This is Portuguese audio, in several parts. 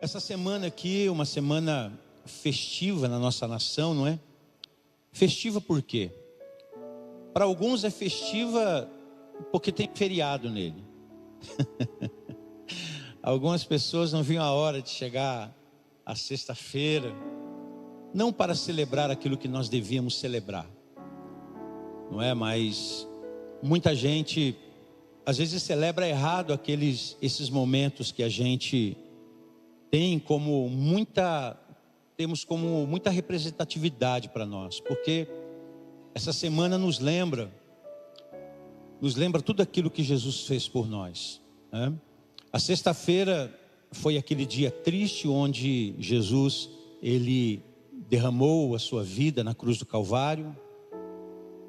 Essa semana aqui, uma semana festiva na nossa nação, não é? Festiva por quê? Para alguns é festiva porque tem feriado nele. Algumas pessoas não viam a hora de chegar a sexta-feira, não para celebrar aquilo que nós devíamos celebrar, não é? Mas muita gente às vezes celebra errado esses momentos que a gente temos como muita representatividade para nós, porque essa semana nos lembra tudo aquilo que Jesus fez por nós, né? A sexta-feira foi aquele dia triste onde Jesus, ele derramou a sua vida na cruz do Calvário,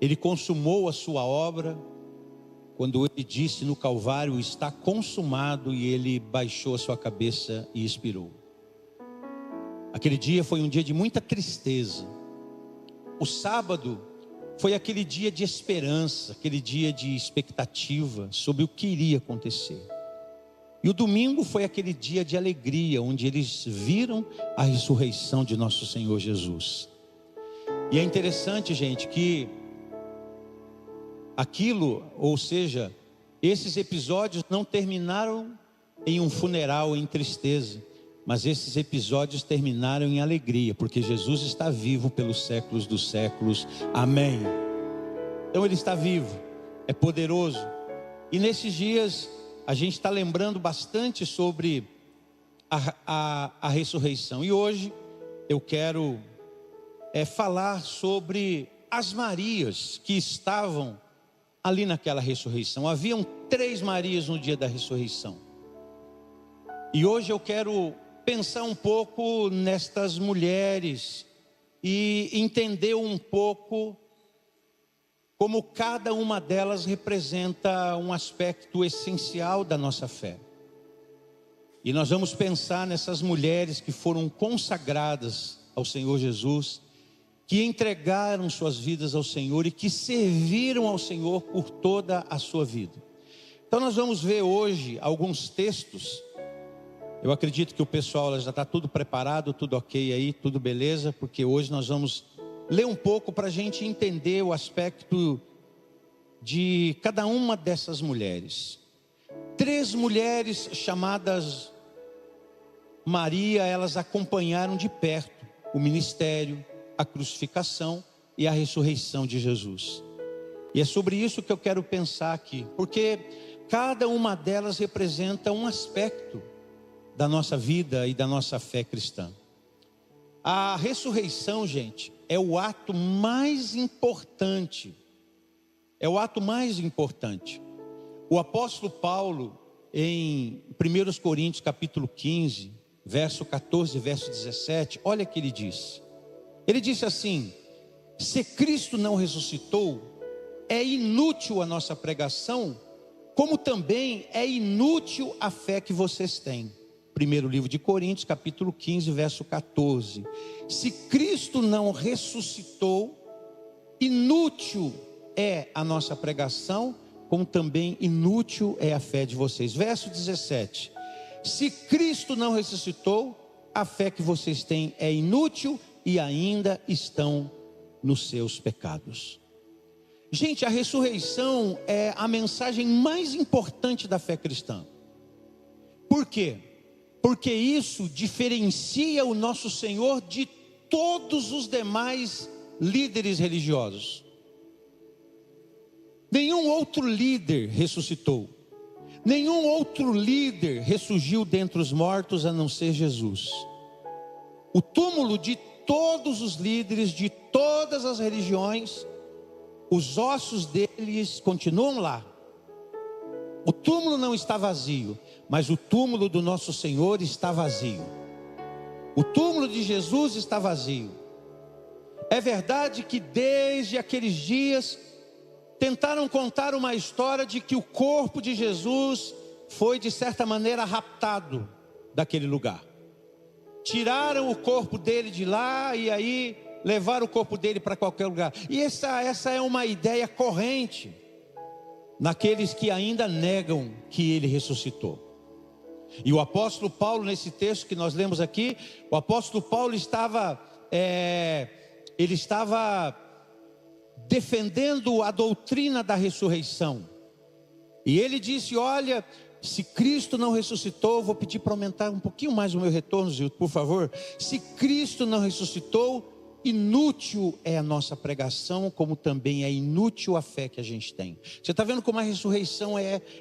ele consumou a sua obra, quando ele disse no Calvário, está consumado, e ele baixou a sua cabeça e expirou. Aquele dia foi um dia de muita tristeza. O sábado foi aquele dia de esperança, aquele dia de expectativa sobre o que iria acontecer. E o domingo foi aquele dia de alegria, onde eles viram a ressurreição de nosso Senhor Jesus. E é interessante, gente, que esses episódios não terminaram em um funeral em tristeza, mas esses episódios terminaram em alegria, porque Jesus está vivo pelos séculos dos séculos, amém. Então ele está vivo, é poderoso, e nesses dias a gente está lembrando bastante sobre a ressurreição, e hoje eu quero falar sobre as Marias que estavam ali naquela ressurreição. Haviam 3 Marias no dia da ressurreição. E hoje eu quero pensar um pouco nestas mulheres e entender um pouco como cada uma delas representa um aspecto essencial da nossa fé. E nós vamos pensar nessas mulheres que foram consagradas ao Senhor Jesus, que entregaram suas vidas ao Senhor e que serviram ao Senhor por toda a sua vida. Então nós vamos ver hoje alguns textos. Eu acredito que o pessoal já está tudo preparado, tudo ok aí, tudo beleza, porque hoje nós vamos ler um pouco para a gente entender o aspecto de cada uma dessas mulheres. 3 mulheres chamadas Maria, elas acompanharam de perto o ministério, a crucificação e a ressurreição de Jesus. E é sobre isso que eu quero pensar aqui, porque cada uma delas representa um aspecto da nossa vida e da nossa fé cristã. A ressurreição, gente, é o ato mais importante. É o ato mais importante. O apóstolo Paulo, em 1 Coríntios capítulo 15, verso 14 e verso 17, olha o que ele diz. Ele disse assim: se Cristo não ressuscitou, é inútil a nossa pregação, como também é inútil a fé que vocês têm. Primeiro livro de Coríntios, capítulo 15, verso 14. Se Cristo não ressuscitou, inútil é a nossa pregação, como também inútil é a fé de vocês. Verso 17. Se Cristo não ressuscitou, a fé que vocês têm é inútil e ainda estão nos seus pecados. Gente, a ressurreição é a mensagem mais importante da fé cristã. Por quê? Porque isso diferencia o nosso Senhor de todos os demais líderes religiosos. Nenhum outro líder ressuscitou. Nenhum outro líder ressurgiu dentre os mortos a não ser Jesus. O túmulo de todos os líderes de todas as religiões, os ossos deles continuam lá. O túmulo não está vazio, mas o túmulo do nosso Senhor está vazio. O túmulo de Jesus está vazio. É verdade que desde aqueles dias tentaram contar uma história de que o corpo de Jesus foi de certa maneira raptado daquele lugar. Tiraram o corpo dele de lá e aí levaram o corpo dele para qualquer lugar. E essa é uma ideia corrente naqueles que ainda negam que ele ressuscitou. E o apóstolo Paulo, nesse texto que nós lemos aqui, o apóstolo Paulo estava defendendo a doutrina da ressurreição. E ele disse: olha, se Cristo não ressuscitou, vou pedir para aumentar um pouquinho mais o meu retorno, Zilton, por favor. Se Cristo não ressuscitou, inútil é a nossa pregação, como também é inútil a fé que a gente tem. Você está vendo como a ressurreição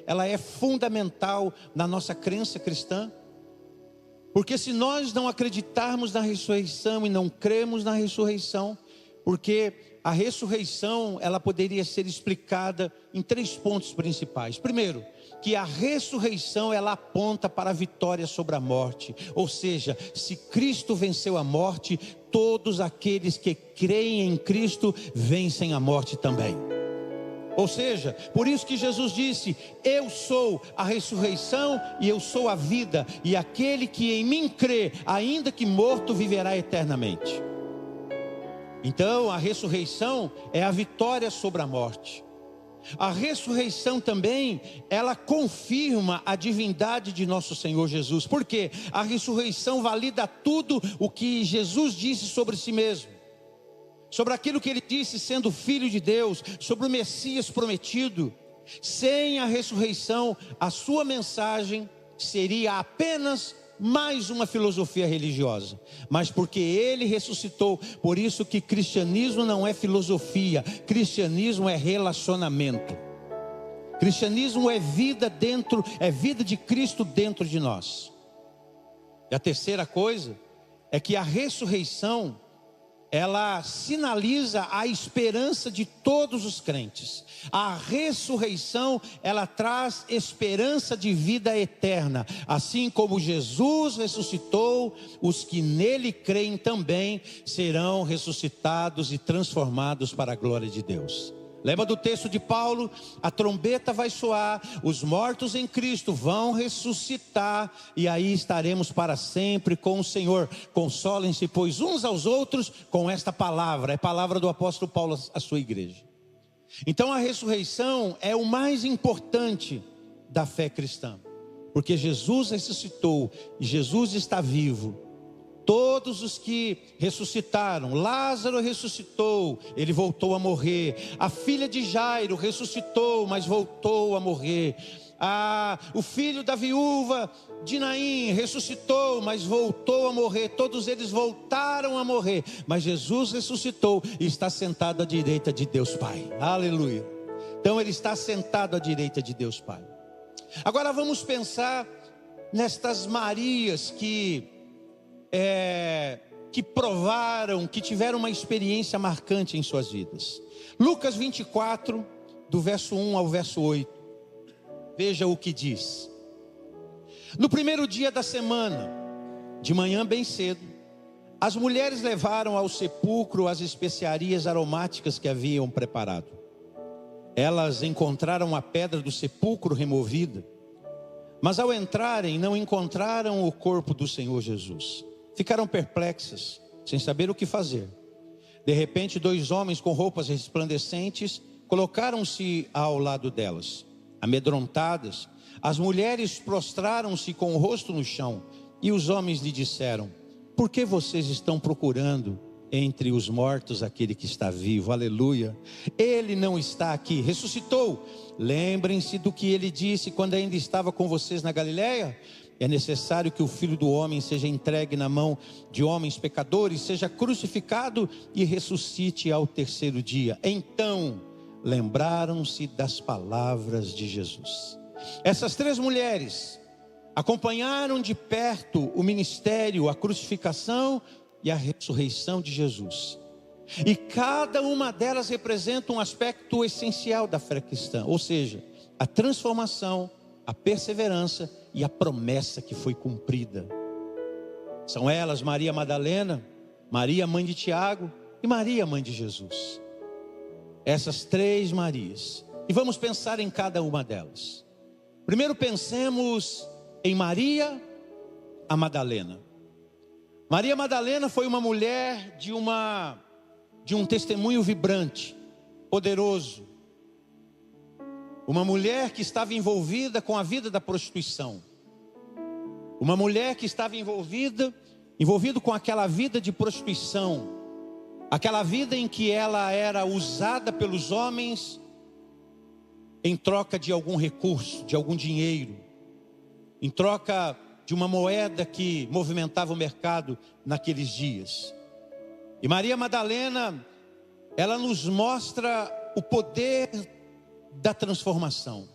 ela é fundamental na nossa crença cristã? Porque se nós não acreditarmos na ressurreição e não cremos na ressurreição, porque a ressurreição ela poderia ser explicada em 3 pontos principais. Primeiro, que a ressurreição ela aponta para a vitória sobre a morte. Ou seja, se Cristo venceu a morte, todos aqueles que creem em Cristo vencem a morte também. Ou seja, por isso que Jesus disse: eu sou a ressurreição e eu sou a vida, e aquele que em mim crê, ainda que morto, viverá eternamente. Então a ressurreição é a vitória sobre a morte. A ressurreição também, ela confirma a divindade de nosso Senhor Jesus. Por quê? A ressurreição valida tudo o que Jesus disse sobre si mesmo, sobre aquilo que ele disse sendo filho de Deus, sobre o Messias prometido. Sem a ressurreição, a sua mensagem seria apenas mais uma filosofia religiosa. Mas porque ele ressuscitou, por isso que cristianismo não é filosofia, cristianismo é relacionamento. Cristianismo é vida dentro, é vida de Cristo dentro de nós. E a terceira coisa é que a ressurreição ela sinaliza a esperança de todos os crentes. A ressurreição, ela traz esperança de vida eterna. Assim como Jesus ressuscitou, os que nele creem também serão ressuscitados e transformados para a glória de Deus. Lembra do texto de Paulo? A trombeta vai soar, os mortos em Cristo vão ressuscitar, e aí estaremos para sempre com o Senhor. Consolem-se, pois, uns aos outros com esta palavra. É palavra do apóstolo Paulo à sua igreja. Então a ressurreição é o mais importante da fé cristã, porque Jesus ressuscitou e Jesus está vivo. Todos os que ressuscitaram, Lázaro ressuscitou, ele voltou a morrer. A filha de Jairo ressuscitou, mas voltou a morrer. O filho da viúva de Naim ressuscitou, mas voltou a morrer. Todos eles voltaram a morrer, mas Jesus ressuscitou e está sentado à direita de Deus Pai. Aleluia. Então ele está sentado à direita de Deus Pai. Agora vamos pensar nestas Marias que provaram, que tiveram uma experiência marcante em suas vidas. Lucas 24, do verso 1 ao verso 8. Veja o que diz. No primeiro dia da semana, de manhã bem cedo, as mulheres levaram ao sepulcro as especiarias aromáticas que haviam preparado. Elas encontraram a pedra do sepulcro removida, mas ao entrarem não encontraram o corpo do Senhor Jesus. Ficaram perplexas, sem saber o que fazer. De repente, 2 homens com roupas resplandecentes colocaram-se ao lado delas. Amedrontadas, as mulheres prostraram-se com o rosto no chão, e os homens lhe disseram: por que vocês estão procurando entre os mortos aquele que está vivo? Aleluia. Ele não está aqui, ressuscitou. Lembrem-se do que ele disse quando ainda estava com vocês na Galileia. É necessário que o Filho do Homem seja entregue na mão de homens pecadores, seja crucificado e ressuscite ao 3º dia. Então lembraram-se das palavras de Jesus. Essas 3 mulheres acompanharam de perto o ministério, a crucificação e a ressurreição de Jesus. E cada uma delas representa um aspecto essencial da fé cristã, ou seja, a transformação, a perseverança e a promessa que foi cumprida. São elas Maria Madalena, Maria mãe de Tiago e Maria mãe de Jesus. Essas 3 Marias. E vamos pensar em cada uma delas. Primeiro pensemos em Maria a Madalena. Maria Madalena foi uma mulher de um testemunho vibrante, poderoso. Uma mulher que estava envolvida com a vida da prostituição. Uma mulher que estava envolvido com aquela vida de prostituição, aquela vida em que ela era usada pelos homens em troca de algum recurso, de algum dinheiro, em troca de uma moeda que movimentava o mercado naqueles dias. E Maria Madalena, ela nos mostra o poder da transformação.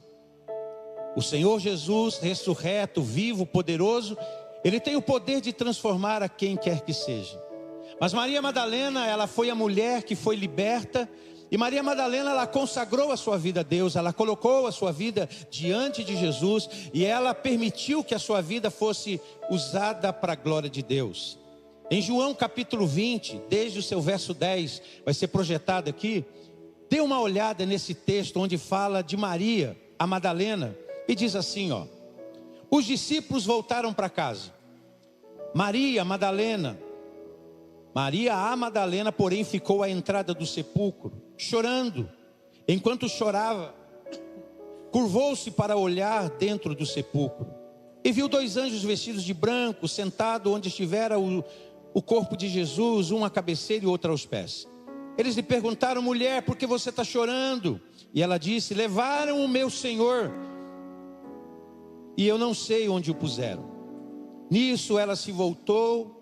O Senhor Jesus, ressurreto, vivo, poderoso, Ele tem o poder de transformar a quem quer que seja. Mas Maria Madalena, ela foi a mulher que foi liberta. E Maria Madalena, ela consagrou a sua vida a Deus. Ela colocou a sua vida diante de Jesus. E ela permitiu que a sua vida fosse usada para a glória de Deus. Em João capítulo 20, desde o seu verso 10, vai ser projetado aqui. Dê uma olhada nesse texto onde fala de Maria, a Madalena. E diz assim, ó: os discípulos voltaram para casa. Maria, a Madalena, porém, ficou à entrada do sepulcro, chorando. Enquanto chorava, curvou-se para olhar dentro do sepulcro. E viu 2 anjos vestidos de branco, sentados onde estivera o corpo de Jesus, um à cabeceira e outro aos pés. Eles lhe perguntaram: mulher, por que você está chorando? E ela disse: levaram o meu Senhor, e eu não sei onde o puseram. Nisso ela se voltou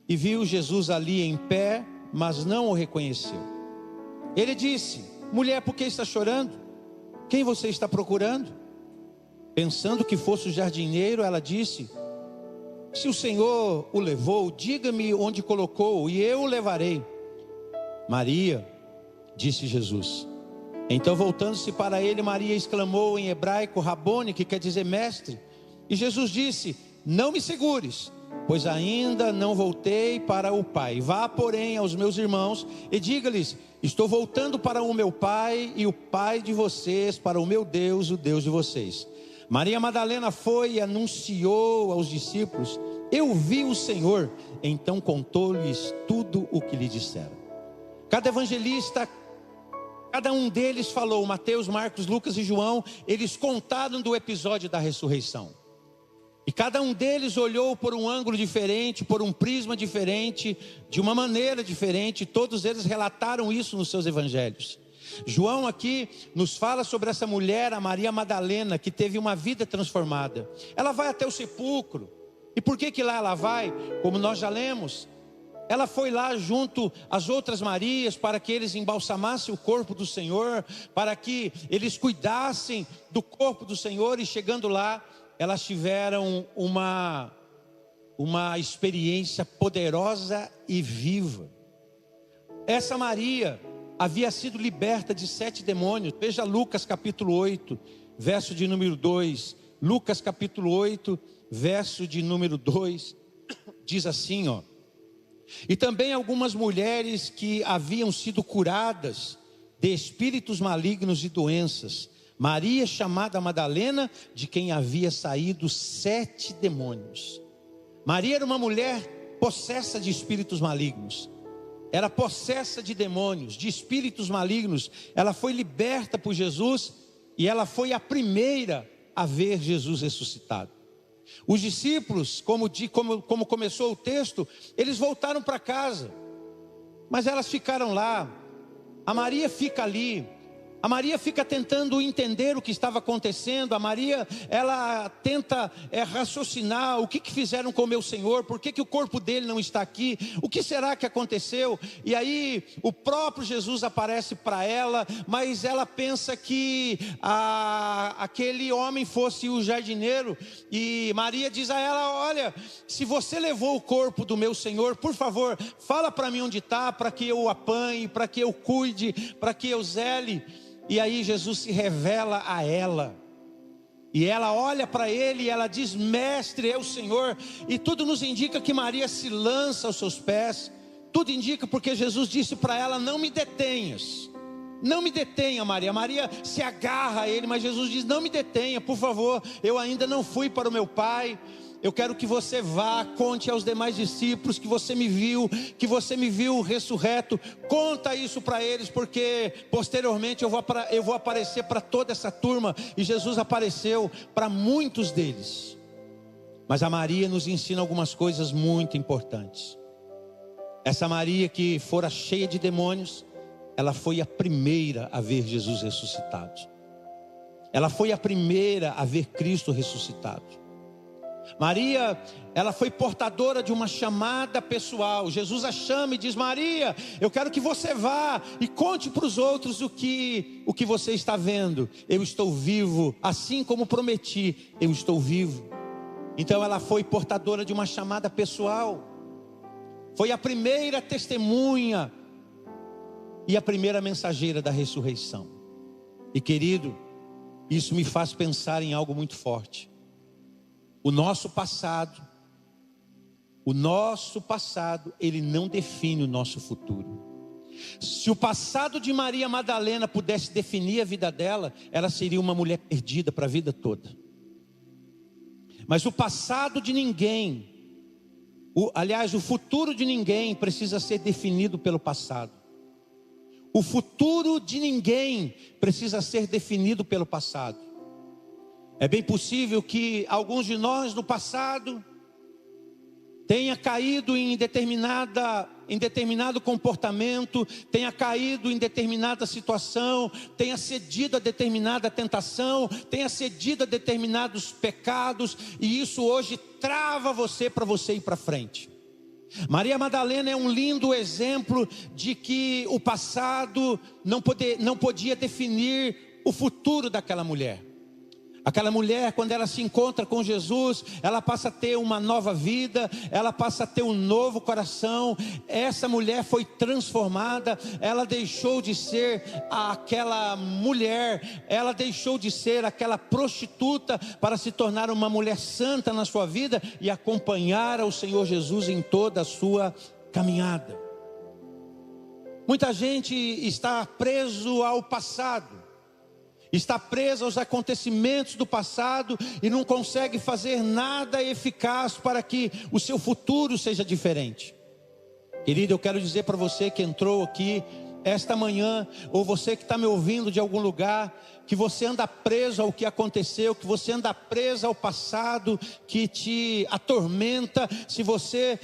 e viu Jesus ali em pé, mas não o reconheceu. Ele disse: mulher, por que está chorando? Quem você está procurando? Pensando que fosse o jardineiro, ela disse: se o Senhor o levou, diga-me onde colocou, e eu o levarei. Maria, disse Jesus. Então, voltando-se para ele, Maria exclamou em hebraico, Rabone, que quer dizer mestre. E Jesus disse: não me segures, pois ainda não voltei para o Pai. Vá, porém, aos meus irmãos e diga-lhes: estou voltando para o meu Pai e o Pai de vocês, para o meu Deus, o Deus de vocês. Maria Madalena foi e anunciou aos discípulos: eu vi o Senhor. Então contou-lhes tudo o que lhe disseram. Cada evangelista, cada um deles falou, Mateus, Marcos, Lucas e João, eles contaram do episódio da ressurreição. E cada um deles olhou por um ângulo diferente, por um prisma diferente, de uma maneira diferente. Todos eles relataram isso nos seus evangelhos. João aqui nos fala sobre essa mulher, a Maria Madalena, que teve uma vida transformada. Ela vai até o sepulcro. E por que lá ela vai? Como nós já lemos, ela foi lá junto às outras Marias para que eles embalsamassem o corpo do Senhor, para que eles cuidassem do corpo do Senhor. E chegando lá, elas tiveram uma experiência poderosa e viva. Essa Maria havia sido liberta de 7 demônios. Veja Lucas capítulo 8, verso de número 2. Lucas capítulo 8, verso de número 2. Diz assim, ó: e também algumas mulheres que haviam sido curadas de espíritos malignos e doenças. Maria, chamada Madalena, de quem havia saído 7 demônios. Maria era uma mulher possessa de espíritos malignos. Era possessa de demônios, de espíritos malignos. Ela foi liberta por Jesus e ela foi a primeira a ver Jesus ressuscitado. Os discípulos, como começou o texto, eles voltaram para casa, mas elas ficaram lá. A Maria fica ali. A Maria fica tentando entender o que estava acontecendo. A Maria, ela tenta raciocinar. O que fizeram com o meu Senhor? Por que o corpo dele não está aqui? O que será que aconteceu? E aí o próprio Jesus aparece para ela, mas ela pensa que aquele homem fosse o jardineiro. E Maria diz a ela: olha, se você levou o corpo do meu Senhor, por favor, fala para mim onde está, para que eu o apanhe, para que eu cuide, para que eu zele. E aí Jesus se revela a ela. E ela olha para ele e ela diz: mestre, é o Senhor. E tudo nos indica que Maria se lança aos seus pés. Tudo indica, porque Jesus disse para ela: não me detenhas. Não me detenha, Maria. Maria se agarra a ele, mas Jesus diz: não me detenha, por favor. Eu ainda não fui para o meu Pai. Eu quero que você vá, conte aos demais discípulos que você me viu ressurreto. Conta isso para eles, porque posteriormente eu vou aparecer para toda essa turma. E Jesus apareceu para muitos deles. Mas a Maria nos ensina algumas coisas muito importantes. Essa Maria que fora cheia de demônios, ela foi a primeira a ver Jesus ressuscitado. Ela foi a primeira a ver Cristo ressuscitado. Maria, ela foi portadora de uma chamada pessoal. Jesus a chama e diz: Maria, eu quero que você vá e conte para os outros o que você está vendo. Eu estou vivo, assim como prometi, eu estou vivo. Então ela foi portadora de uma chamada pessoal. Foi a primeira testemunha e a primeira mensageira da ressurreição. E querido, isso me faz pensar em algo muito forte. O nosso passado, ele não define o nosso futuro. Se o passado de Maria Madalena pudesse definir a vida dela, ela seria uma mulher perdida para a vida toda. Mas o passado de ninguém, o futuro de ninguém precisa ser definido pelo passado. O futuro de ninguém precisa ser definido pelo passado. É bem possível que alguns de nós no passado tenha caído em determinado comportamento, tenha caído em determinada situação, tenha cedido a determinada tentação, tenha cedido a determinados pecados, e isso hoje trava você para você ir para frente. Maria Madalena é um lindo exemplo de que o passado não podia definir o futuro daquela mulher. Aquela mulher, quando ela se encontra com Jesus, ela passa a ter uma nova vida, ela passa a ter um novo coração. Essa mulher foi transformada, ela deixou de ser aquela mulher, ela deixou de ser aquela prostituta para se tornar uma mulher santa na sua vida e acompanhar ao Senhor Jesus em toda a sua caminhada. Muita gente está preso ao passado, está preso aos acontecimentos do passado e não consegue fazer nada eficaz para que o seu futuro seja diferente. Querido, eu quero dizer para você que entrou aqui esta manhã, ou você que está me ouvindo de algum lugar, que você anda preso ao que aconteceu, que você anda preso ao passado que te atormenta. Se você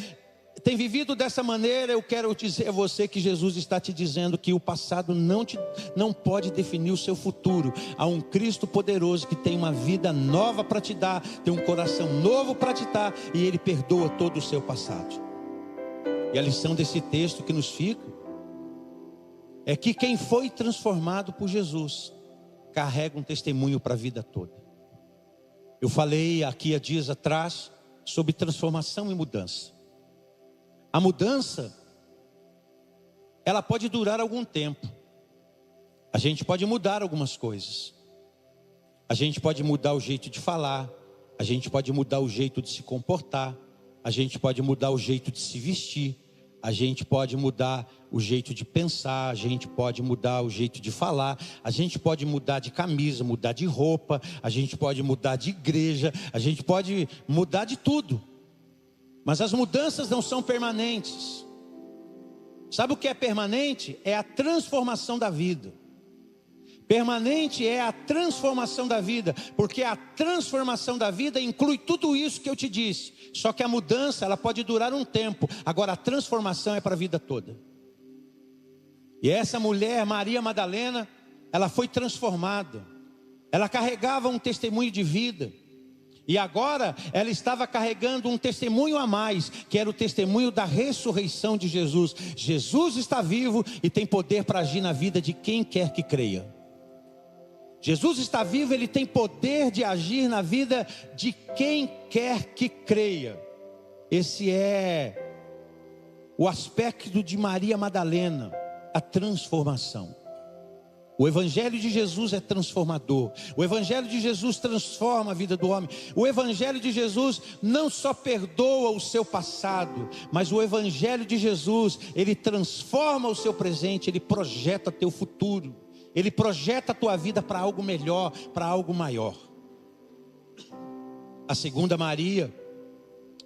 tem vivido dessa maneira, eu quero dizer a você que Jesus está te dizendo que o passado não pode definir o seu futuro. Há um Cristo poderoso que tem uma vida nova para te dar, tem um coração novo para te dar, e Ele perdoa todo o seu passado. E a lição desse texto que nos fica é que quem foi transformado por Jesus carrega um testemunho para a vida toda. Eu falei aqui há dias atrás sobre transformação e mudança. A mudança, ela pode durar algum tempo. A gente pode mudar algumas coisas. A gente pode mudar o jeito de falar. A gente pode mudar o jeito de se comportar. A gente pode mudar o jeito de se vestir. A gente pode mudar o jeito de pensar. A gente pode mudar o jeito de falar. A gente pode mudar de camisa, mudar de roupa. A gente pode mudar de igreja. A gente pode mudar de tudo. Mas as mudanças não são permanentes. Sabe o que é permanente? É a transformação da vida. Permanente é a transformação da vida, porque a transformação da vida inclui tudo isso que eu te disse. Só que a mudança, ela pode durar um tempo. Agora a transformação é para a vida toda. E essa mulher, Maria Madalena, ela foi transformada. Ela carregava um testemunho de vida. E agora ela estava carregando um testemunho a mais, que era o testemunho da ressurreição de Jesus. Jesus está vivo e tem poder para agir na vida de quem quer que creia. Jesus está vivo, Ele tem poder de agir na vida de quem quer que creia. Esse é o aspecto de Maria Madalena, a transformação. O Evangelho de Jesus é transformador. O Evangelho de Jesus transforma a vida do homem. O Evangelho de Jesus não só perdoa o seu passado, mas o Evangelho de Jesus, ele transforma o seu presente, ele projeta teu futuro. Ele projeta a tua vida para algo melhor, para algo maior. A segunda Maria,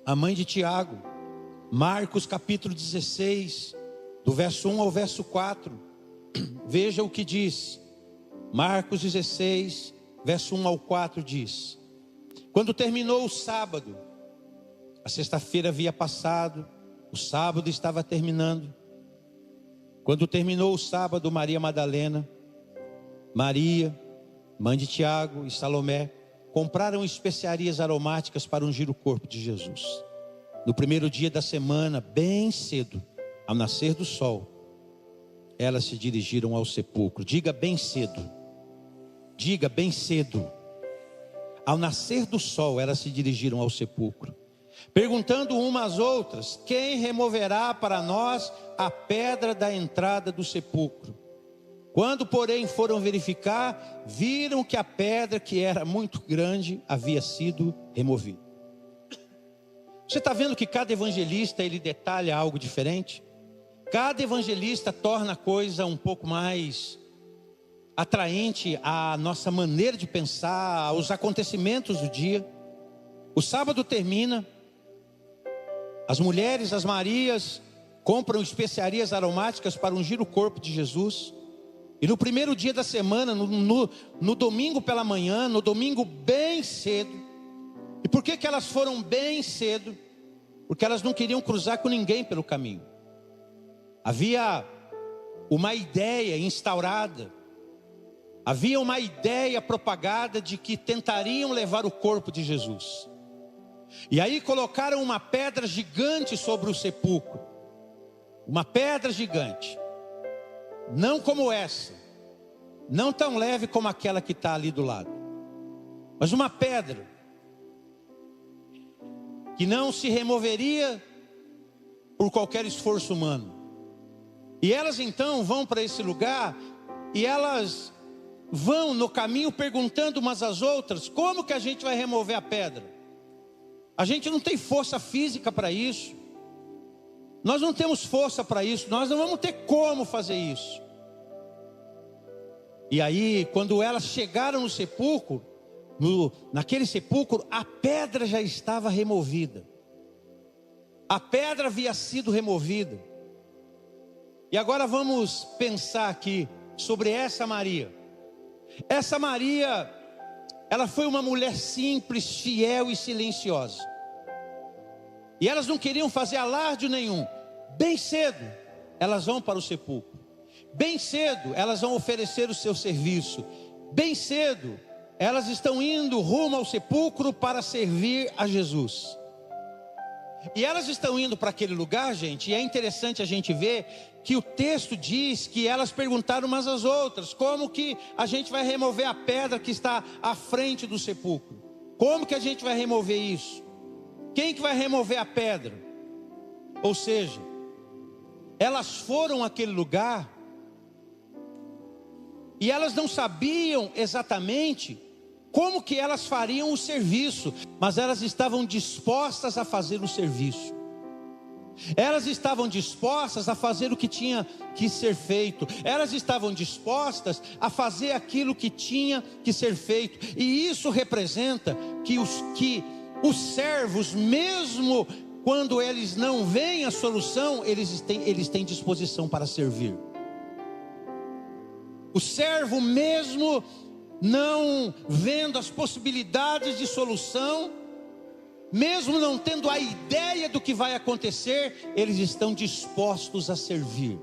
a mãe de Tiago, Marcos capítulo 16, do verso 1 ao verso 4. Veja o que diz. Marcos 16, verso 1 ao 4 diz: quando terminou o sábado, A sexta-feira havia passado, o sábado estava terminando. Quando terminou o sábado, Maria Madalena, Maria, mãe de Tiago e Salomé, compraram especiarias aromáticas para ungir o corpo de Jesus. No primeiro dia da semana, bem cedo, ao nascer do sol, elas se dirigiram ao sepulcro. Diga bem cedo. Diga bem cedo. Ao nascer do sol, elas se dirigiram ao sepulcro, perguntando umas às outras: quem removerá para nós a pedra da entrada do sepulcro? Quando, porém, foram verificar, viram que a pedra, que era muito grande, havia sido removida. Você está vendo que cada evangelista, ele detalha algo diferente? Cada evangelista torna a coisa um pouco mais atraente à nossa maneira de pensar, aos acontecimentos do dia. O sábado termina, as mulheres, as Marias, compram especiarias aromáticas para ungir o corpo de Jesus. E no primeiro dia da semana, no domingo pela manhã, no domingo bem cedo. E por que elas foram bem cedo? Porque elas não queriam cruzar com ninguém pelo caminho. Havia uma ideia instaurada, havia uma ideia propagada de que tentariam levar o corpo de Jesus. E aí colocaram uma pedra gigante sobre o sepulcro. Uma pedra gigante. Não como essa. Não tão leve como aquela que está ali do lado. Mas uma pedra que não se removeria por qualquer esforço humano. E elas então vão para esse lugar, e elas vão no caminho perguntando umas às outras: como que a gente vai remover a pedra? A gente não tem força física para isso. Nós não temos força para isso. Nós não vamos ter como fazer isso. E aí, quando elas chegaram no sepulcro, naquele sepulcro, a pedra já estava removida. A pedra havia sido removida. E agora vamos pensar aqui sobre essa Maria. Essa Maria, ela foi uma mulher simples, fiel e silenciosa. E elas não queriam fazer alarde nenhum. Bem cedo, elas vão para o sepulcro. Bem cedo, elas vão oferecer o seu serviço. Bem cedo, elas estão indo rumo ao sepulcro para servir a Jesus. E elas estão indo para aquele lugar, gente, e é interessante a gente ver que o texto diz que elas perguntaram umas às outras: como que a gente vai remover a pedra que está à frente do sepulcro? Como que a gente vai remover isso? Quem que vai remover a pedra? Ou seja, elas foram àquele lugar e elas não sabiam exatamente como que elas fariam o serviço, mas elas estavam dispostas a fazer o serviço. Elas estavam dispostas a fazer o que tinha que ser feito. Elas estavam dispostas a fazer aquilo que tinha que ser feito. E isso representa que os servos, mesmo quando eles não veem a solução, eles têm disposição para servir. O servo, mesmo não vendo as possibilidades de solução, mesmo não tendo a ideia do que vai acontecer, eles estão dispostos a servir.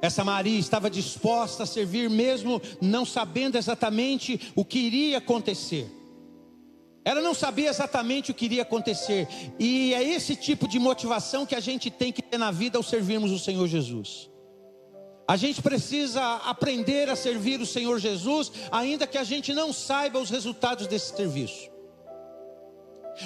Essa Maria estava disposta a servir mesmo não sabendo exatamente o que iria acontecer. Ela não sabia exatamente o que iria acontecer. E é esse tipo de motivação que a gente tem que ter na vida ao servirmos o Senhor Jesus. A gente precisa aprender a servir o Senhor Jesus, ainda que a gente não saiba os resultados desse serviço.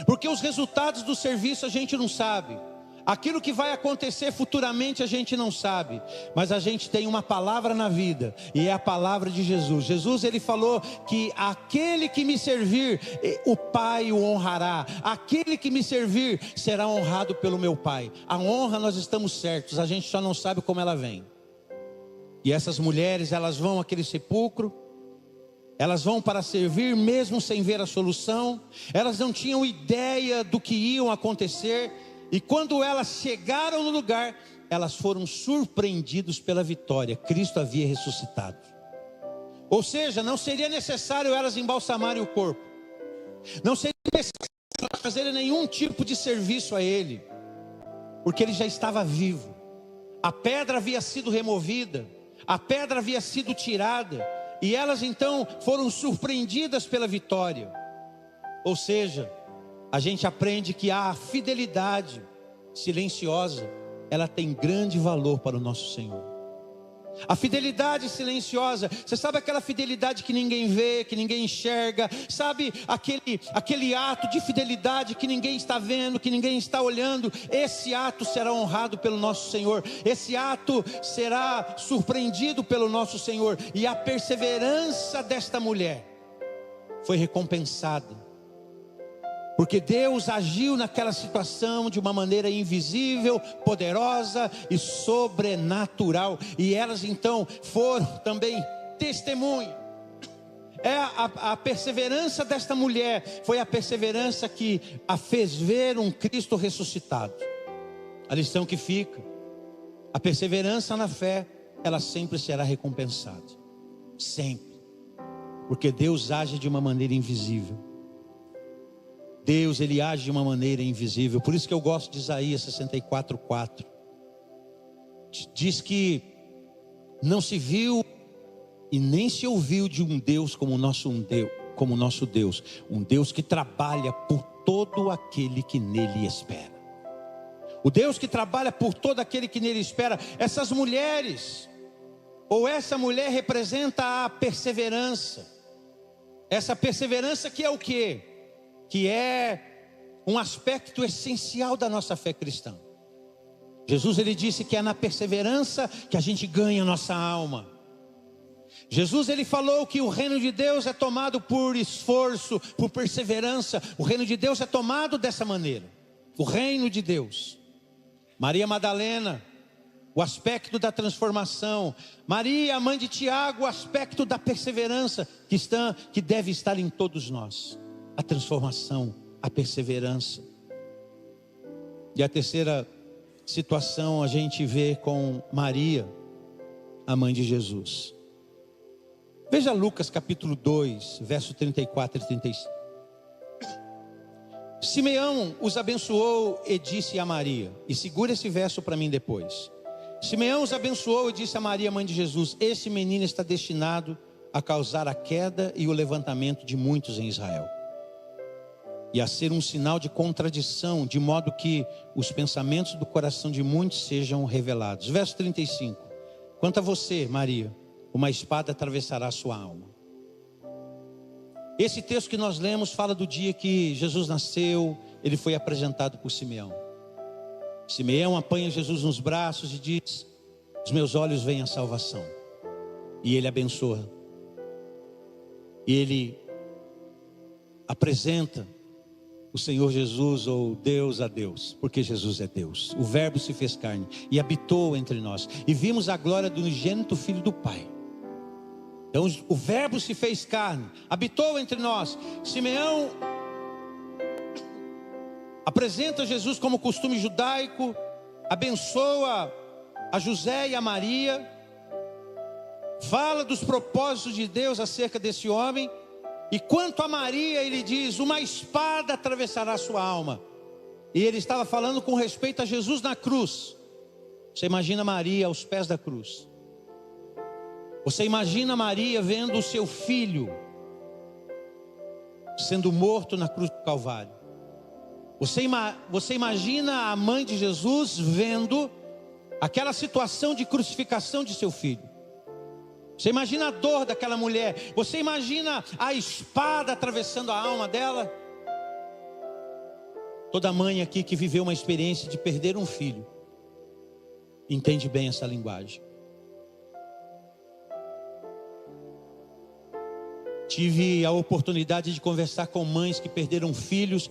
Porque os resultados do serviço a gente não sabe. Aquilo que vai acontecer futuramente a gente não sabe. Mas a gente tem uma palavra na vida, e é a palavra de Jesus. Jesus, ele falou que aquele que me servir, o Pai o honrará. Aquele que me servir será honrado pelo meu Pai. A honra nós estamos certos, a gente só não sabe como ela vem. E essas mulheres, elas vão àquele sepulcro, elas vão para servir mesmo sem ver a solução. Elas não tinham ideia do que iam acontecer. E quando elas chegaram no lugar, elas foram surpreendidas pela vitória. Cristo havia ressuscitado. Ou seja, não seria necessário elas embalsamarem o corpo. Não seria necessário fazer nenhum tipo de serviço a ele, porque ele já estava vivo. A pedra havia sido removida, a pedra havia sido tirada, e elas então foram surpreendidas pela vitória. Ou seja, a gente aprende que a fidelidade silenciosa, ela tem grande valor para o nosso Senhor. A fidelidade silenciosa, você sabe aquela fidelidade que ninguém vê, que ninguém enxerga, sabe aquele ato de fidelidade que ninguém está vendo, que ninguém está olhando. Esse ato será honrado pelo nosso Senhor, esse ato será surpreendido pelo nosso Senhor, e a perseverança desta mulher foi recompensada, porque Deus agiu naquela situação de uma maneira invisível, poderosa e sobrenatural. E elas então foram também testemunha. A perseverança desta mulher foi a perseverança que a fez ver um Cristo ressuscitado. A lição que fica: a perseverança na fé, ela sempre será recompensada. Sempre. Porque Deus age de uma maneira invisível. Deus, ele age de uma maneira invisível. Por isso que eu gosto de Isaías 64:4. Diz que não se viu e nem se ouviu de um Deus como o nosso Deus, um Deus que trabalha por todo aquele que nele espera. O Deus que trabalha por todo aquele que nele espera. Essas mulheres, ou essa mulher, representa a perseverança. Essa perseverança que é o quê? Que é um aspecto essencial da nossa fé cristã. Jesus, ele disse que é na perseverança que a gente ganha a nossa alma. Jesus, ele falou que o reino de Deus é tomado por esforço, por perseverança. O reino de Deus é tomado dessa maneira. O reino de Deus. Maria Madalena, o aspecto da transformação. Maria, a mãe de Tiago, o aspecto da perseverança que deve estar em todos nós. A transformação, a perseverança. E a terceira situação a gente vê com Maria, a mãe de Jesus. Veja Lucas capítulo 2, verso 34 e 35. Simeão os abençoou e disse a Maria, e segura esse verso para mim depois. Simeão os abençoou e disse a Maria, mãe de Jesus: esse menino está destinado a causar a queda e o levantamento de muitos em Israel, e a ser um sinal de contradição, de modo que os pensamentos do coração de muitos sejam revelados. Verso 35. Quanto a você, Maria, uma espada atravessará a sua alma. Esse texto que nós lemos fala do dia que Jesus nasceu. Ele foi apresentado por Simeão. Simeão apanha Jesus nos braços e diz: os meus olhos veem a salvação. E ele abençoa. E ele apresenta o Senhor Jesus, ou Deus a Deus, porque Jesus é Deus. O Verbo se fez carne e habitou entre nós, e vimos a glória do unigênito Filho do Pai. Então o Verbo se fez carne, habitou entre nós. Simeão apresenta Jesus como costume judaico, abençoa a José e a Maria, fala dos propósitos de Deus acerca desse homem. E quanto a Maria, ele diz: uma espada atravessará a sua alma. E ele estava falando com respeito a Jesus na cruz. Você imagina Maria aos pés da cruz. Você imagina Maria vendo o seu filho sendo morto na cruz do Calvário. Você imagina a mãe de Jesus vendo aquela situação de crucificação de seu filho. Você imagina a dor daquela mulher. Você imagina a espada atravessando a alma dela. Toda mãe aqui que viveu uma experiência de perder um filho entende bem essa linguagem. Tive a oportunidade de conversar com mães que perderam filhos,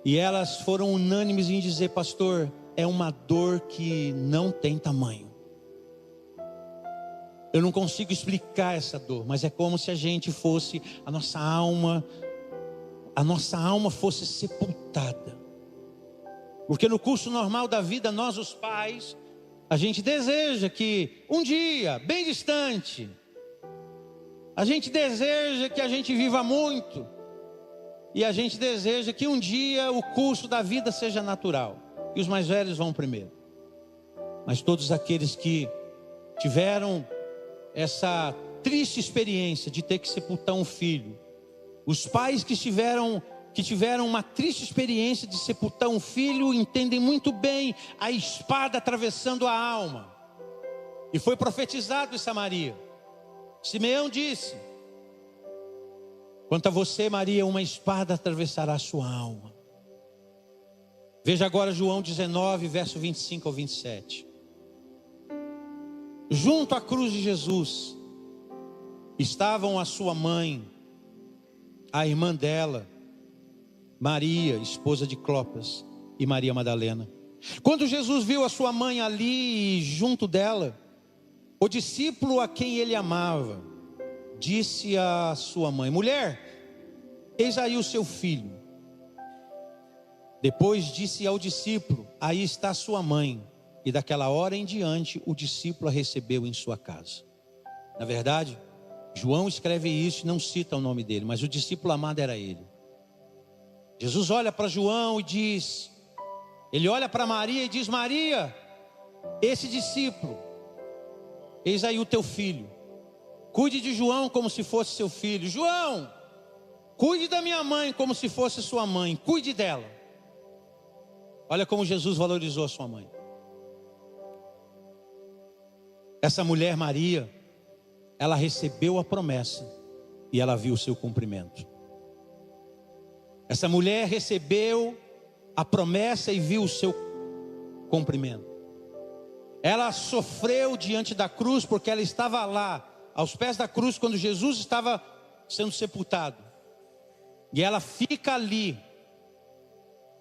e elas foram unânimes em dizer: pastor, é uma dor que não tem tamanho. Eu não consigo explicar essa dor, mas é como se a gente fosse, a nossa alma fosse sepultada. Porque no curso normal da vida, nós os pais, a gente deseja que um dia, bem distante, a gente deseja que a gente viva muito. E a gente deseja que um dia o curso da vida seja natural. E os mais velhos vão primeiro. Mas todos aqueles que tiveram essa triste experiência de ter que sepultar um filho, os pais que tiveram uma triste experiência de sepultar um filho, entendem muito bem a espada atravessando a alma. E foi profetizado em Samaria. Simeão disse: quanto a você, Maria, uma espada atravessará a sua alma. Veja agora João 19, verso 25 ao 27. Junto à cruz de Jesus estavam a sua mãe, a irmã dela, Maria, esposa de Clopas, e Maria Madalena. Quando Jesus viu a sua mãe ali junto dela, o discípulo a quem ele amava disse à sua mãe: mulher, eis aí o seu filho. Depois disse ao discípulo: aí está a sua mãe. E daquela hora em diante o discípulo a recebeu em sua casa. Na verdade, João escreve isso e não cita o nome dele, mas o discípulo amado era ele. Jesus olha para João e diz, ele olha para Maria e diz: Maria, esse discípulo, eis aí o teu filho. Cuide de João como se fosse seu filho. João, cuide da minha mãe como se fosse sua mãe. Cuide dela. Olha como Jesus valorizou a sua mãe. Essa mulher Maria, ela recebeu a promessa e ela viu o seu cumprimento. Essa mulher recebeu a promessa e viu o seu cumprimento. Ela sofreu diante da cruz porque ela estava lá, aos pés da cruz, quando Jesus estava sendo sepultado. E ela fica ali.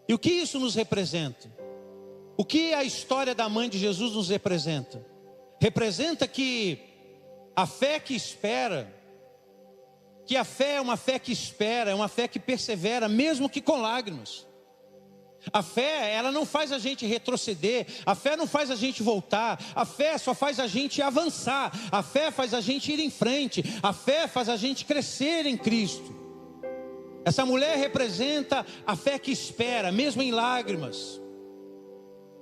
E o que isso nos representa? O que a história da mãe de Jesus nos representa? Representa que a fé que espera, que a fé é uma fé que espera, é uma fé que persevera, mesmo que com lágrimas. A fé, ela não faz a gente retroceder, a fé não faz a gente voltar, a fé só faz a gente avançar, a fé faz a gente ir em frente, a fé faz a gente crescer em Cristo. Essa mulher representa a fé que espera, mesmo em lágrimas.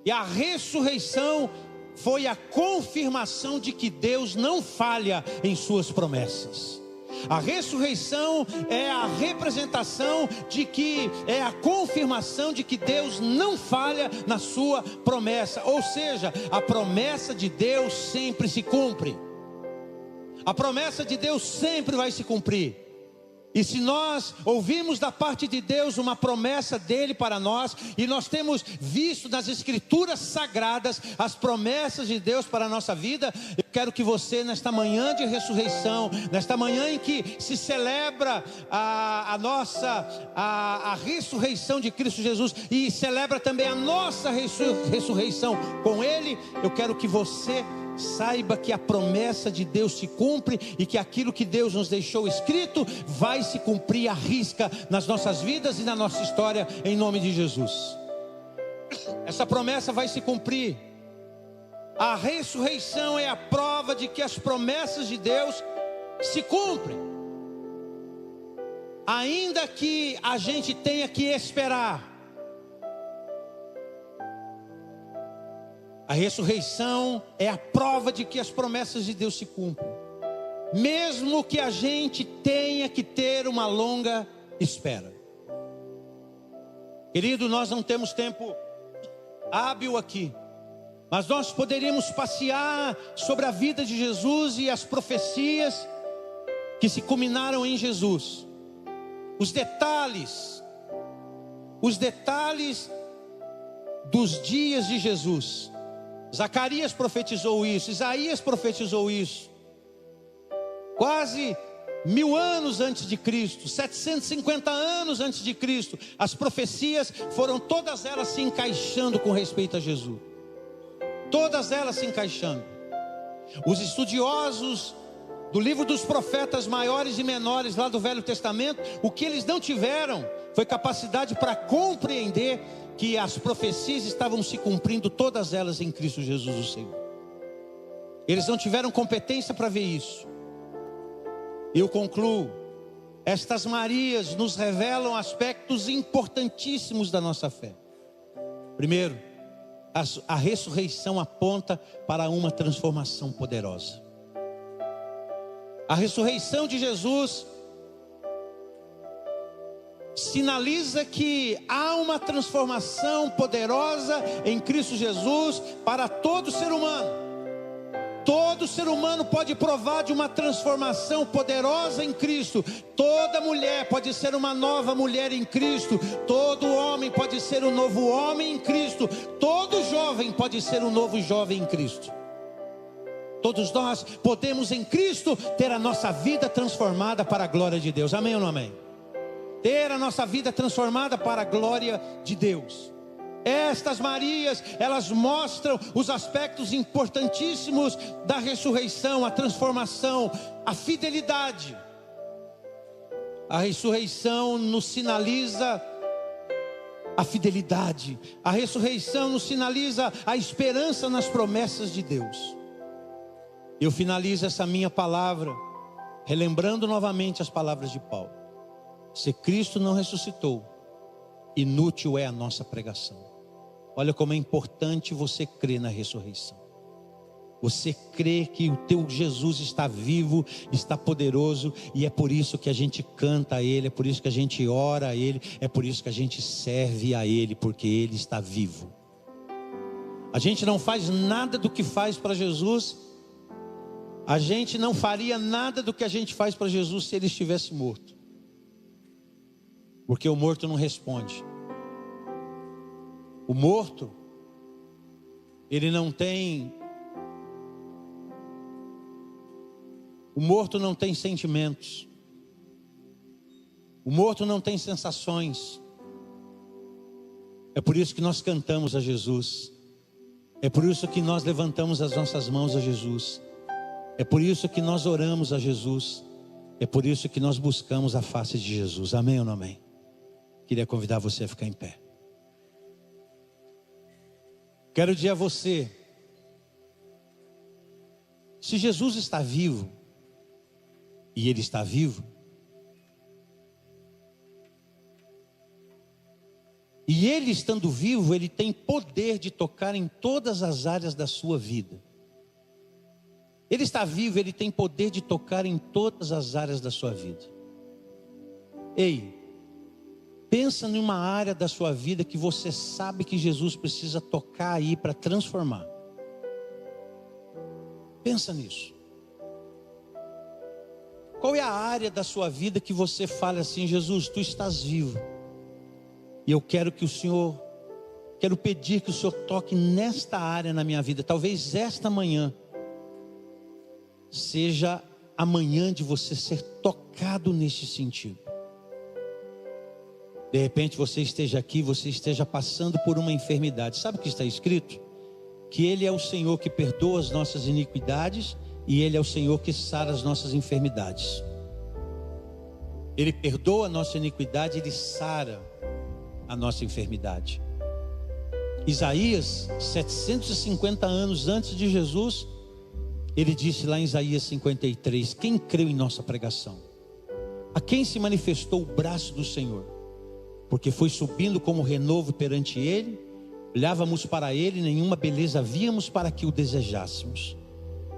E a ressurreição foi a confirmação de que Deus não falha em suas promessas. A ressurreição é a representação de que, é a confirmação de que Deus não falha na sua promessa. Ou seja, a promessa de Deus sempre se cumpre. A promessa de Deus sempre vai se cumprir. E se nós ouvimos da parte de Deus uma promessa dele para nós, e nós temos visto nas escrituras sagradas as promessas de Deus para a nossa vida, eu quero que você, nesta manhã de ressurreição, nesta manhã em que se celebra a ressurreição de Cristo Jesus, e celebra também a nossa ressurreição com ele, eu quero que você saiba que a promessa de Deus se cumpre e que aquilo que Deus nos deixou escrito vai se cumprir à risca nas nossas vidas e na nossa história, em nome de Jesus. Essa promessa vai se cumprir. A ressurreição é a prova de que as promessas de Deus se cumprem, ainda que a gente tenha que esperar. A ressurreição é a prova de que as promessas de Deus se cumprem, mesmo que a gente tenha que ter uma longa espera. Querido, nós não temos tempo hábil aqui, mas nós poderíamos passear sobre a vida de Jesus e as profecias que se culminaram em Jesus. Os detalhes dos dias de Jesus. Zacarias profetizou isso, Isaías profetizou isso. Quase 1000 anos antes de Cristo, 750 anos antes de Cristo, as profecias foram todas elas se encaixando com respeito a Jesus. Todas elas se encaixando. Os estudiosos do livro dos profetas maiores e menores lá do Velho Testamento, o que eles não tiveram foi capacidade para compreender que as profecias estavam se cumprindo, todas elas em Cristo Jesus o Senhor. Eles não tiveram competência para ver isso. Eu concluo, estas Marias nos revelam aspectos importantíssimos da nossa fé. Primeiro, a ressurreição aponta para uma transformação poderosa. A ressurreição de Jesus sinaliza que há uma transformação poderosa em Cristo Jesus para todo ser humano. Todo ser humano pode provar de uma transformação poderosa em Cristo. Toda mulher pode ser uma nova mulher em Cristo. Todo homem pode ser um novo homem em Cristo. Todo jovem pode ser um novo jovem em Cristo. Todos nós podemos em Cristo ter a nossa vida transformada para a glória de Deus. Amém ou não amém? Ter a nossa vida transformada para a glória de Deus. Estas Marias, elas mostram os aspectos importantíssimos da ressurreição, a transformação, a fidelidade. A ressurreição nos sinaliza a fidelidade. A ressurreição nos sinaliza a esperança nas promessas de Deus. Eu finalizo essa minha palavra relembrando novamente as palavras de Paulo. Se Cristo não ressuscitou, inútil é a nossa pregação. Olha como é importante você crer na ressurreição. Você crê que o teu Jesus está vivo, está poderoso, e é por isso que a gente canta a Ele, é por isso que a gente ora a Ele, é por isso que a gente serve a Ele, porque Ele está vivo. A gente não faz nada do que faz para Jesus, a gente não faria nada do que a gente faz para Jesus se Ele estivesse morto. Porque o morto não responde. O morto, ele não tem... O morto não tem sentimentos. O morto não tem sensações. É por isso que nós cantamos a Jesus. É por isso que nós levantamos as nossas mãos a Jesus. É por isso que nós oramos a Jesus. É por isso que nós buscamos a face de Jesus. Amém ou não amém? Queria convidar você a ficar em pé. Quero dizer a você, se Jesus está vivo, e Ele está vivo, e Ele estando vivo, Ele tem poder de tocar em todas as áreas da sua vida. Ele está vivo, Ele tem poder de tocar em todas as áreas da sua vida. Ei, pensa numa área da sua vida que você sabe que Jesus precisa tocar aí para transformar. Pensa nisso. Qual é a área da sua vida que você fala assim: Jesus, Tu estás vivo, e eu quero que o Senhor, quero pedir que o Senhor toque nesta área na minha vida. Talvez esta manhã seja a manhã de você ser tocado nesse sentido. De repente você esteja aqui, você esteja passando por uma enfermidade. Sabe o que está escrito? Que Ele é o Senhor que perdoa as nossas iniquidades, e Ele é o Senhor que sara as nossas enfermidades. Ele perdoa a nossa iniquidade, Ele sara a nossa enfermidade. Isaías, 750 anos antes de Jesus, ele disse lá em Isaías 53, quem creu em nossa pregação? A quem se manifestou o braço do Senhor? Porque foi subindo como renovo perante Ele, olhávamos para Ele, nenhuma beleza víamos para que o desejássemos.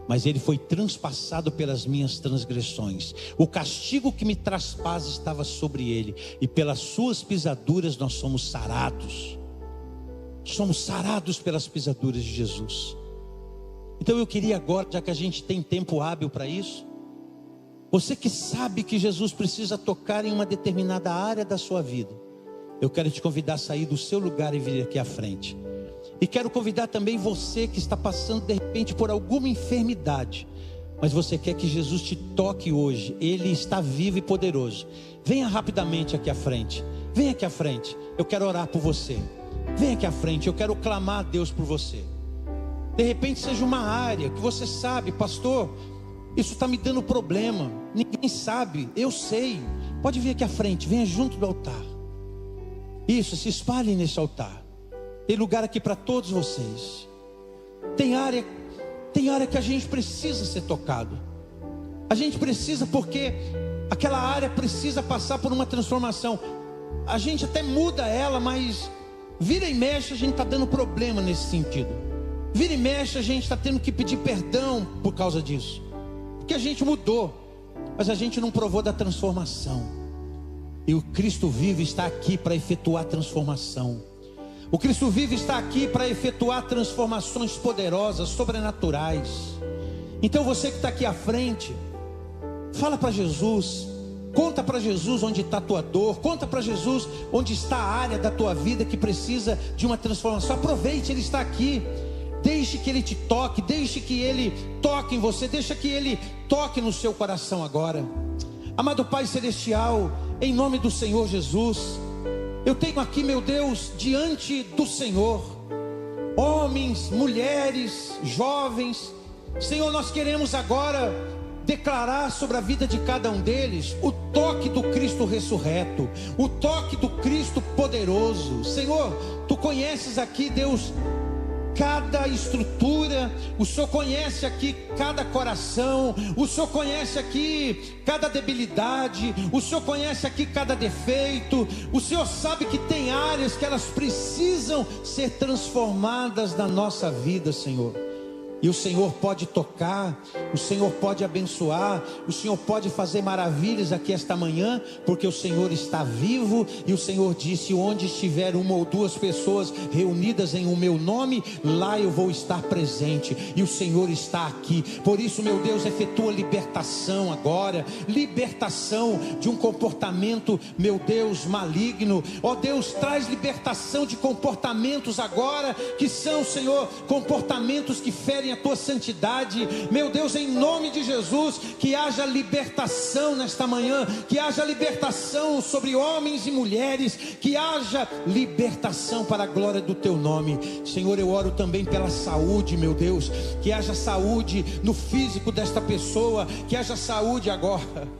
Mas Ele foi transpassado pelas minhas transgressões. O castigo que me traz paz estava sobre Ele, e pelas suas pisaduras nós somos sarados. Somos sarados pelas pisaduras de Jesus. Então eu queria agora, já que a gente tem tempo hábil para isso, você que sabe que Jesus precisa tocar em uma determinada área da sua vida, eu quero te convidar a sair do seu lugar e vir aqui à frente. E quero convidar também você que está passando de repente por alguma enfermidade, mas você quer que Jesus te toque hoje. Ele está vivo e poderoso. Venha rapidamente aqui à frente. Venha aqui à frente. Eu quero orar por você. Venha aqui à frente. Eu quero clamar a Deus por você. De repente seja uma área que você sabe, pastor, isso está me dando problema. Ninguém sabe, eu sei. Pode vir aqui à frente. Venha junto do altar. Isso, se espalhem nesse altar. Tem lugar aqui para todos vocês. Tem área que a gente precisa ser tocado. A gente precisa, porque aquela área precisa passar por uma transformação. A gente até muda ela, mas vira e mexe a gente está dando problema nesse sentido. Vira e mexe a gente está tendo que pedir perdão por causa disso, porque a gente mudou, mas a gente não provou da transformação. E o Cristo vivo está aqui para efetuar a transformação. O Cristo vivo está aqui para efetuar transformações poderosas, sobrenaturais. Então você que está aqui à frente, fala para Jesus, conta para Jesus onde está a tua dor, conta para Jesus onde está a área da tua vida que precisa de uma transformação. Aproveite, Ele está aqui. Deixe que Ele te toque, deixe que Ele toque em você, deixa que Ele toque no seu coração agora. Amado Pai Celestial, em nome do Senhor Jesus, eu tenho aqui, meu Deus, diante do Senhor, homens, mulheres, jovens. Senhor, nós queremos agora declarar sobre a vida de cada um deles o toque do Cristo ressurreto, o toque do Cristo poderoso. Senhor, Tu conheces aqui, Deus, cada estrutura, o Senhor conhece aqui cada coração, o Senhor conhece aqui cada debilidade, o Senhor conhece aqui cada defeito, o Senhor sabe que tem áreas que elas precisam ser transformadas na nossa vida, Senhor. E o Senhor pode tocar, o Senhor pode abençoar, o Senhor pode fazer maravilhas aqui esta manhã, porque o Senhor está vivo. E o Senhor disse: onde estiver uma ou duas pessoas reunidas em o meu nome, lá eu vou estar presente. E o Senhor está aqui. Por isso, meu Deus, efetua libertação agora, libertação de um comportamento, meu Deus, maligno. Ó Deus, traz libertação de comportamentos agora, que são, Senhor, comportamentos que ferem a tua santidade. Meu Deus, em nome de Jesus, que haja libertação nesta manhã, que haja libertação sobre homens e mulheres, que haja libertação para a glória do teu nome. Senhor, eu oro também pela saúde, meu Deus, que haja saúde no físico desta pessoa, que haja saúde agora,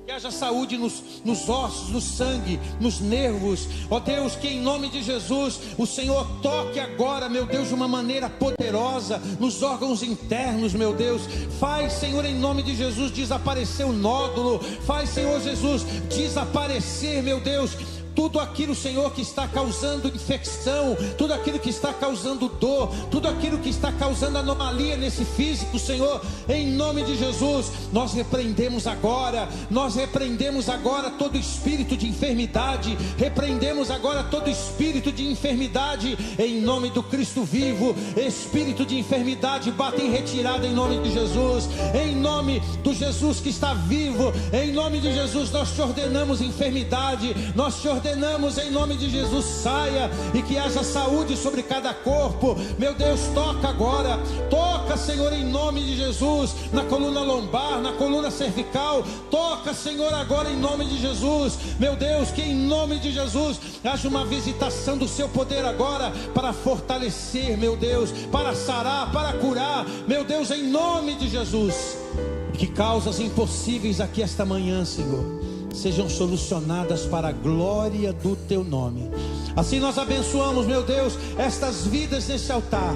que haja saúde nos ossos, no sangue, nos nervos. Ó Deus, que em nome de Jesus o Senhor toque agora, meu Deus, de uma maneira poderosa nos órgãos internos, meu Deus. Faz, Senhor, em nome de Jesus, desaparecer o nódulo. Faz, Senhor Jesus, desaparecer, meu Deus, tudo aquilo, Senhor, que está causando infecção, tudo aquilo que está causando dor, tudo aquilo que está causando anomalia nesse físico, Senhor, em nome de Jesus, nós repreendemos agora todo espírito de enfermidade, repreendemos agora todo espírito de enfermidade, em nome do Cristo vivo. Espírito de enfermidade, bate em retirada em nome de Jesus, em nome do Jesus que está vivo, em nome de Jesus, nós te ordenamos enfermidade, nós te ordenamos em nome de Jesus, saia, e que haja saúde sobre cada corpo. Meu Deus, toca agora, toca, Senhor, em nome de Jesus, na coluna lombar, na coluna cervical, toca, Senhor, agora em nome de Jesus. Meu Deus, que em nome de Jesus haja uma visitação do seu poder agora, para fortalecer, meu Deus, para sarar, para curar, meu Deus, em nome de Jesus. Que causas impossíveis aqui esta manhã, Senhor, sejam solucionadas para a glória do teu nome. Assim nós abençoamos, meu Deus, estas vidas nesse altar.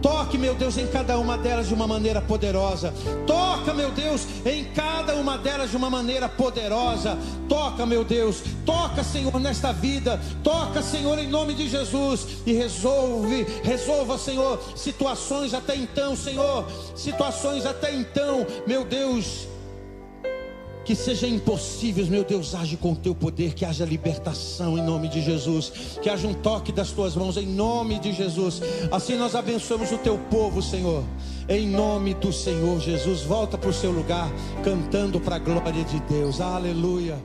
Toque, meu Deus, em cada uma delas de uma maneira poderosa. Toca, meu Deus, em cada uma delas de uma maneira poderosa. Toca, meu Deus, toca, Senhor, nesta vida. Toca, Senhor, em nome de Jesus. E resolva, Senhor, situações até então, Senhor, situações até então, meu Deus, que sejam impossíveis. Meu Deus, age com o teu poder, que haja libertação em nome de Jesus, que haja um toque das tuas mãos em nome de Jesus. Assim nós abençoamos o teu povo, Senhor, em nome do Senhor Jesus. Volta para o seu lugar, cantando para a glória de Deus. Aleluia.